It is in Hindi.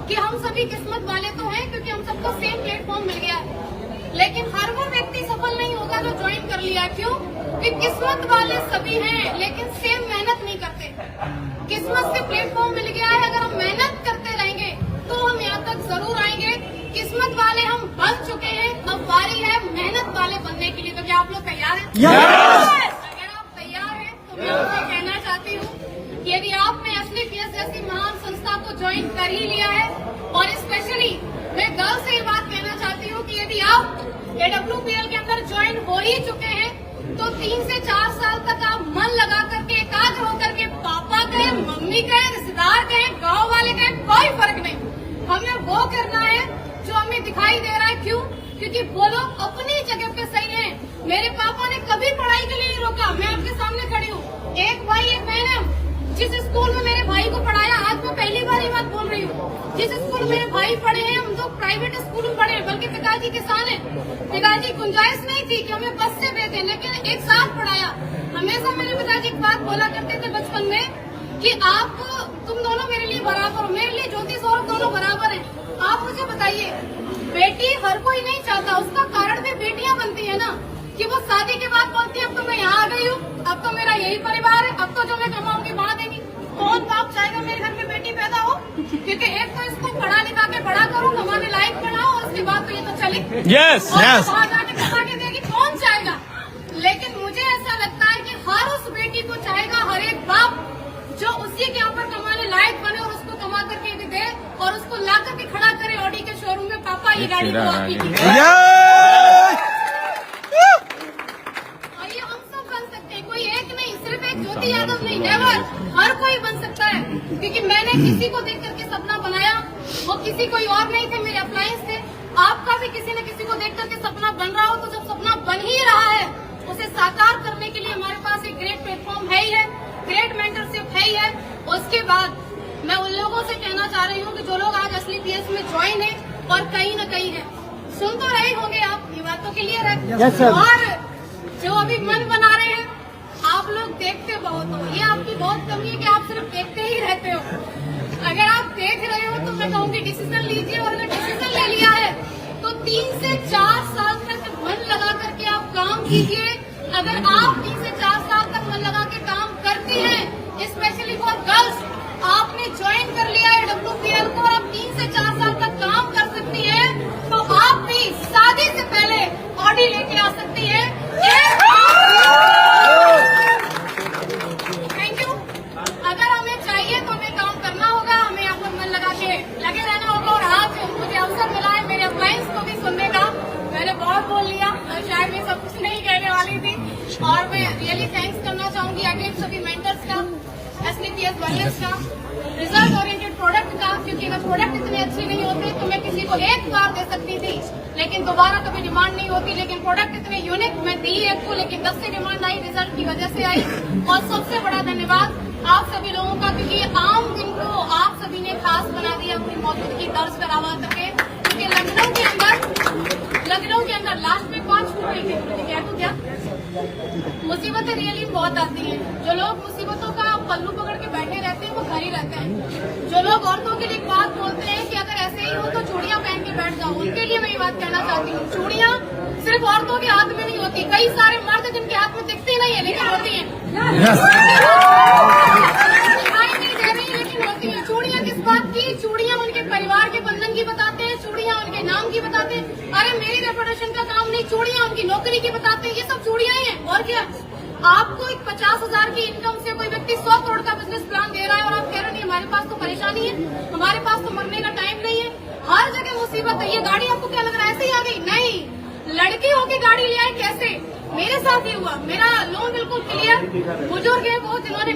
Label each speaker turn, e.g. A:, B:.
A: कि हम सभी किस्मत वाले तो हैं क्योंकि हम सबको सेम प्लेटफॉर्म मिल गया है, लेकिन हर वो व्यक्ति सफल नहीं होता जो ज्वाइन कर लिया। क्यों? कि किस्मत वाले सभी हैं लेकिन सेम मेहनत नहीं करते। किस्मत से प्लेटफॉर्म मिल गया है, अगर हम मेहनत करते रहेंगे तो हम यहाँ तक जरूर आएंगे। किस्मत वाले हम बन चुके हैं, अब बारी है मेहनत वाले बनने के लिए। तो क्या आप लोग तैयार हैं? अगर आप तैयार हैं तो मैं आपसे कहना चाहती हूँ कि यदि आपने SLPS जैसी महान संस्था को ज्वाइन कर ही लिया है, और स्पेशली मैं गर्ल से ये बात कहना चाहती हूँ कि यदि आप AWPL के अंदर ज्वाइन हो ही चुके हैं तो 3 से 4 साल तक आप मन लगा करके एकाग्र होकर के पापा कहे, मम्मी कहे, रिश्तेदार कहे, गाँव वाले कहे, कोई फर्क नहीं, हमें वो करना है जो हमें दिखाई दे रहा है। क्यों? क्योंकि वो लोग अपनी जगह पे सही हैं। मेरे पापा ने कभी पढ़ाई के लिए नहीं रोका। मैं आपके सामने खड़ी हूँ, एक भाई एक बहन है। जिस स्कूल में मेरे भाई को पढ़ाया, आज मैं पहली बार ये बात बोल रही हूँ, जिस स्कूल में मेरे भाई पढ़े हैं हम तो प्राइवेट स्कूल में पढ़े, बल्कि पिताजी किसान है। पिताजी गुंजाइश नहीं थी कि हमें बस से भेजें, लेकिन एक साथ पढ़ाया। हमेशा मेरे पिताजी एक बात बोला करते थे बचपन में कि आप तुम दोनों मेरे लिए बराबर हो, मेरे लिए ज्योति सौरभ दोनों बराबर हैं। आप मुझे बताइए, बेटी हर कोई नहीं चाहता, उसका कारण भी बेटियां बनती है ना, कि वो शादी के बाद बोलती है अब तो मैं यहाँ आ गई हूँ, अब तो मेरा यही परिवार है, अब तो जो मैं कमाऊंगी वहाँ देंगी। कौन बाप चाहेगा मेरे घर में बेटी पैदा हो? क्योंकि एक तो इसको पढ़ा लिखा के बड़ा करूँ, कमाने लायक बनाओ, और उसके बाद तो ये तो चले वहाँ जाके कमा के देगी, कौन चाहेगा? लेकिन मुझे ऐसा लगता है कि हर उस बेटी को चाहेगा, हर एक बाप जो उसी के ऊपर कमाने लायक बने और उसको कमा करके भी दे और उसको ला करके खड़ा करे ऑडी के शोरूम में, पापा ये गाड़ी तो आपकी है। और ये हम सब बन सकते हैं, कोई एक नहीं, सिर्फ एक ज्योति यादव नहीं, नेवर, हर कोई बन सकता है। क्योंकि मैंने किसी को देख करके सपना बनाया, वो किसी कोई और नहीं थे, मेरे अप्लायंस थे। आपका भी किसी न किसी को देख करके सपना बन रहा हो, तो जब सपना बन ही रहा है उसे साकार करने के लिए हमारे पास एक ग्रेट प्लेटफॉर्म है ही है, ग्रेट मेंटरशिप है ही है। उसके बाद मैं उन लोगों से कहना चाह रही हूँ कि जो लोग आज SLPS में ज्वाइन है और कहीं न कहीं है, सुन तो रहे होंगे आप, ये बात तो क्लियर है। और जो अभी मन बना रहे हैं, आप लोग देखते बहुत हो, ये आपकी बहुत कमी है कि आप सिर्फ देखते ही रहते हो। अगर आप देख रहे हो तो मैं कहूँगी डिसीजन लीजिए, और अगर डिसीजन ले लिया है तो 3 से 4 साल तक मन लगा करके आप काम कीजिए। अगर आप 3 से 4 साल तक मन लगा के काम करती हैं, स्पेशली फॉर गर्ल्स, आपने ज्वाइन कर लिया है AWPL को और आप 3 से 4 साल तक काम कर सकती हैं, तो आप भी शादी से पहले ऑडी लेके आ सकती हैं। Thank you. अगर हमें चाहिए तो हमें काम करना होगा, हमें यहाँ पर मन लगा के लगे रहना होगा। और आज मुझे अवसर मिला है मेरे अप्लायंस को भी सुनने का, मैंने बहुत बोल लिया, शायद मैं सब कुछ नहीं कहने वाली थी। और मैं रियली थैंक्स करना चाहूंगी अगेन सभी मेंटर्स का, SLPS वर्कर्स का, रिजल्ट ओरिएंटेड प्रोडक्ट का, क्योंकि अगर प्रोडक्ट इतने अच्छे नहीं होते तो मैं किसी को एक बार दे सकती थी लेकिन दोबारा कभी डिमांड नहीं होती। लेकिन प्रोडक्ट इतने यूनिक, मैं दी एक को लेकिन 10 से डिमांड आई, रिजल्ट की वजह से आई। और सबसे बड़ा धन्यवाद आप सभी लोगों का, क्योंकि आम दिन को आप सभी ने खास बना दिया अपनी मौजूदगी दर्ज करवा सके। क्योंकि लखनऊ के अंदर लास्ट में 5 फूट रही थी, क्या तो क्या मुसीबतें रियली बहुत आती हैं। जो लोग मुसीबतों का पल्लू पकड़ के बैठे रहते हैं वो घर ही रहते हैं। जो लोग औरतों के लिए एक बात बोलते हैं कि अगर ऐसे ही हो तो चूड़ियां पहन के बैठ जाओ, उनके लिए मैं ये बात कहना चाहती हूँ, चूड़ियां सिर्फ औरतों के हाथ में नहीं होती, कई सारे मर्द जिनके हाथ में दिखती नहीं है लेकिन होती है, दिखाई नहीं दे रही लेकिन होती है। चूड़ियां किस बात की? चूड़ियां उनके परिवार के बंधन की बताते हैं, चूड़ियां उनके नाम की बताते हैं। अरे मेरी रेपुटेशन का काम नहीं, चूड़ियां उनकी नौकरी की बताते हैं। ये सब चूड़ियां ही है और क्या? आपको एक 50,000 की इनकम से कोई व्यक्ति 100 करोड़ का बिजनेस प्लान दे रहा है और आप कह रहे नहीं हमारे पास तो परेशानी है, हमारे पास तो मरने का टाइम नहीं है, हर जगह मुसीबत है। ये गाड़ी आपको क्या लग रहा है ऐसे ही आ गई? नहीं, लड़की होके गाड़ी ले आए कैसे? मेरे साथ ही हुआ, मेरा लोन बिल्कुल क्लियर, बुजुर्ग है बहुत, इन्होंने